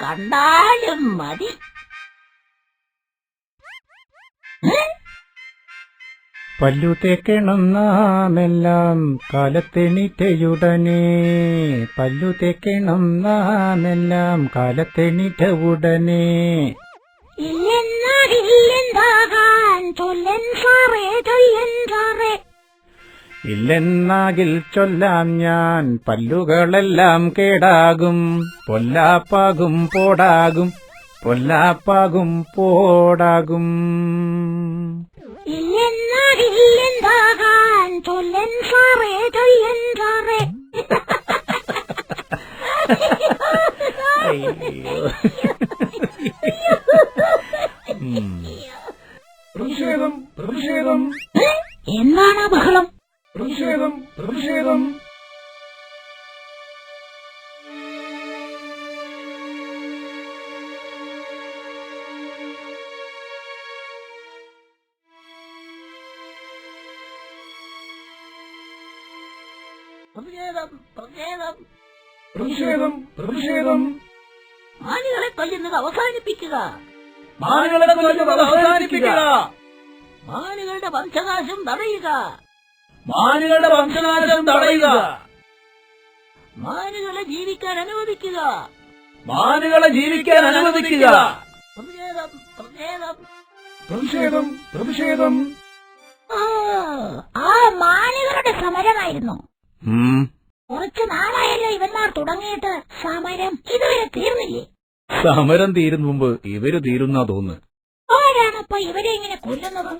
കണ്ടാലും മതി. പല്ലു തേക്കണം നാമെല്ലാം കാലത്തെണീറ്റയുടനെ, പല്ലു തേക്കണം നാമെല്ലാം കാലത്തെണീറ്റ ഉടനെ. ഇല്ലെന്നാകില്ലെന്താകാൻ ചൊല്ലൻ സാറേ, ചൊല്ലൻ സാറേ. ഇല്ലെന്നാകിൽ ചൊല്ലാം ഞാൻ, പല്ലുകളെല്ലാം കേടാകും, പൊല്ലാപ്പാകും പോടാകും, പൊല്ലാപ്പാകും പോടാകും. ഇല്ലെന്നാകില്ലെന്താകാൻ ചൊല്ലൻ സാറേ, ചൊല്ലൻ സാറേ. പ്രതിഷേധം, പ്രതിഷേധം. എന്താണ് ബഹളം? പ്രതിഷേധം, പ്രതിഷേധം. പ്രതിഷേധം, പ്രതിഷേധം. പ്രതിഷേധം, പ്രതിഷേധം. മാനുകളെ കൊല്ലുന്നത് അവസാനിപ്പിക്കുക, മാനുകളെ കൊല്ലുന്നത് അവസാനിപ്പിക്കുക, മാനുകളുടെ വംശനാശം തടയുക, മാനുകളുടെ വംശനാശം തടയുക, മാനുകളെ ജീവിക്കാൻ അനുവദിക്കുക, മാനുകളെ ജീവിക്കാൻ അനുവദിക്കുക. പ്രതിഷേധം, പ്രതിഷേധം. പ്രതിഷേധം, പ്രതിഷേധം. ആ മാനുകളുടെ സമരമായിരുന്നു. കുറച്ചു നാളായല്ലോ ഇവന്മാർ തുടങ്ങിയിട്ട്. സമരം ഇതുവരെ തീർന്നില്ലേ? സമരം തീരുന്ന മുമ്പ് ഇവര് തീരുന്നാ തോന്നുന്നു. ആരാണപ്പ ഇവരെ ഇങ്ങനെ കൊല്ലുന്നത്?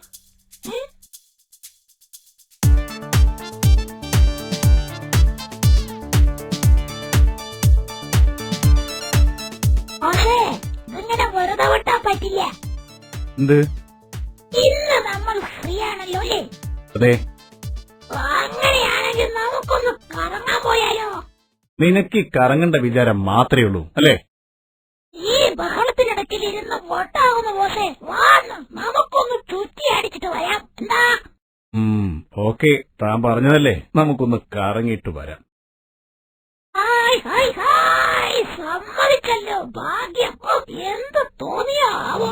പക്ഷേ ഇങ്ങനെ വെറുതെ വിട്ടാൻ പറ്റില്ല. എന്ത്? ഇന്ന് നമ്മൾ ഫ്രീ ആണല്ലോ അല്ലേ? അതെ. അങ്ങനെയാണെങ്കിൽ നമുക്കൊന്ന് കറങ്ങാൻ പോയാലോ? നിനക്ക് കറങ്ങേണ്ട വിചാരം മാത്രമേ ഉള്ളൂ അല്ലേ? ഈ ബഹളത്തിനിടയ്ക്കിൽ ഇരുന്ന് പൊട്ടാവുന്ന പോസേ വാന്ന് നമുക്കൊന്ന് ചുറ്റി അടിച്ചിട്ട് വരാം. എന്താ? ഓക്കെ, താൻ പറഞ്ഞതല്ലേ, നമുക്കൊന്ന് കറങ്ങിയിട്ട് വരാം. ഹായ് ഹായ് ഹായ്, സമ്മതിച്ചല്ലോ, ഭാഗ്യം. എന്ത് തോന്നിയാവോ?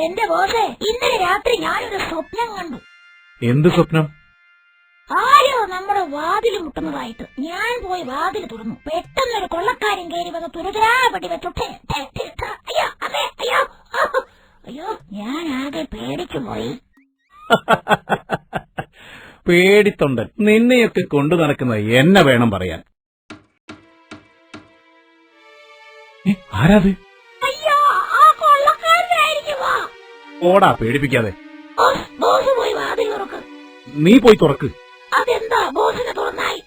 എന്റെ ബോസേ, ഇന്നലെ രാത്രി ഞാനൊരു സ്വപ്നം കണ്ടു. എന്ത് സ്വപ്നം? ആരോ നമ്മുടെ വാതിൽ മുട്ടുന്നതായിട്ട്. ഞാൻ പോയി വാതിൽ തുറന്നു. പെട്ടെന്നൊരു കൊള്ളക്കാരൻ കയറി വന്ന് തുരുതുരാപടി വെച്ചിട്ട് അയ്യോ അതെ അയ്യോ അയ്യോ, ഞാൻ ആകെ പേടിച്ചു പോയി. പേടിത്തൊണ്ടൻ, നിന്നെയൊക്കെ കൊണ്ടു നടക്കുന്ന എന്നെ വേണം പറയാൻ. ആരാത്? അയ്യോ, ആ കൊള്ളക്കാരനായിരിക്കുമോ? ഓടാ, പേടിപ്പിക്കാതെ. ബോസ് പോയി വാതിൽ തുറക്ക്. നീ പോയി തുറക്ക്. അതെന്താ ബോസിനെ തുറന്നായി?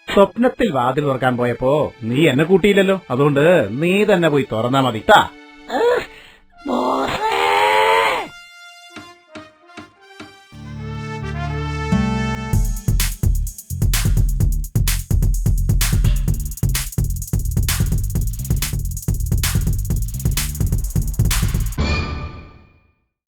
സ്വപ്നത്തിൽ വാതിൽ തുറക്കാൻ പോയപ്പോ നീ എന്നെ കൂട്ടിയില്ലല്ലോ, അതുകൊണ്ട് നീ തന്നെ പോയി തുറന്നാ മതി.